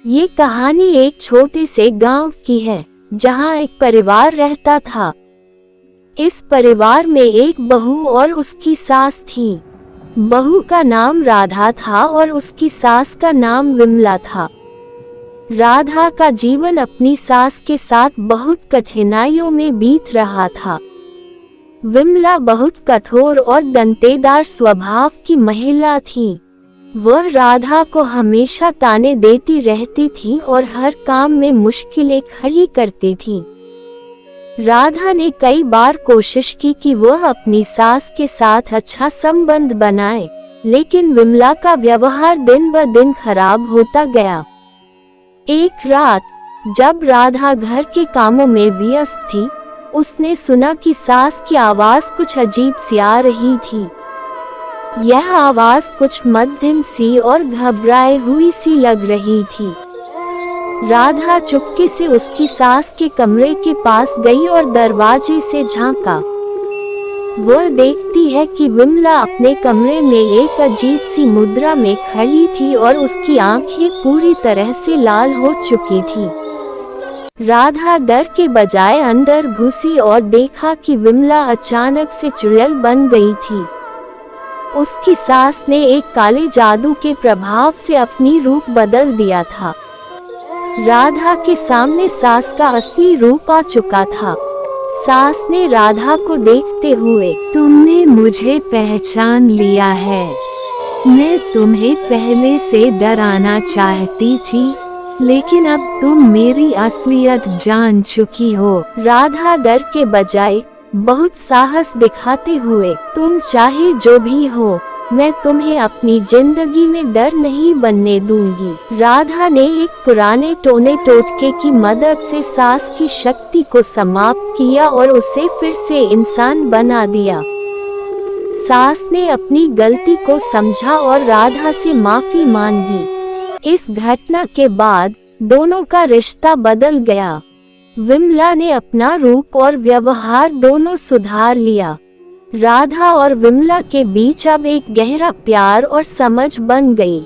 ये कहानी एक छोटे से गांव की है, जहां एक परिवार रहता था। इस परिवार में एक बहू और उसकी सास थी। बहू का नाम राधा था और उसकी सास का नाम विमला था। राधा का जीवन अपनी सास के साथ बहुत कठिनाइयों में बीत रहा था। विमला बहुत कठोर और दंतेदार स्वभाव की महिला थी। वह राधा को हमेशा ताने देती रहती थी और हर काम में मुश्किलें खड़ी करती थी। राधा ने कई बार कोशिश की कि वह अपनी सास के साथ अच्छा संबंध बनाए, लेकिन विमला का व्यवहार दिन ब दिन खराब होता गया। एक रात, जब राधा घर के कामों में व्यस्त थी, उसने सुना कि सास की आवाज कुछ अजीब सी आ रही थी। यह आवाज कुछ मध्यम सी और घबराई हुई सी लग रही थी। राधा चुपके से उसकी सास के कमरे के पास गई और दरवाजे से झांका। वह देखती है कि विमला अपने कमरे में एक अजीब सी मुद्रा में खड़ी थी और उसकी आंखें पूरी तरह से लाल हो चुकी थी। राधा डर के बजाय अंदर घुसी और देखा कि विमला अचानक से चुड़ैल बन गई थी। उसकी सास ने एक काले जादू के प्रभाव से अपनी रूप बदल दिया था। राधा के सामने सास का असली रूप आ चुका था। सास ने राधा को देखते हुए, तुमने मुझे पहचान लिया है। मैं तुम्हें पहले से डराना चाहती थी, लेकिन अब तुम मेरी असलियत जान चुकी हो। राधा डर के बजाय बहुत साहस दिखाते हुए, तुम चाहे जो भी हो, मैं तुम्हें अपनी जिंदगी में डर नहीं बनने दूंगी। राधा ने एक पुराने टोने टोटके की मदद से सास की शक्ति को समाप्त किया और उसे फिर से इंसान बना दिया। सास ने अपनी गलती को समझा और राधा से माफी मांगी। इस घटना के बाद दोनों का रिश्ता बदल गया। विमला ने अपना रूप और व्यवहार दोनों सुधार लिया। राधा और विमला के बीच अब एक गहरा प्यार और समझ बन गई।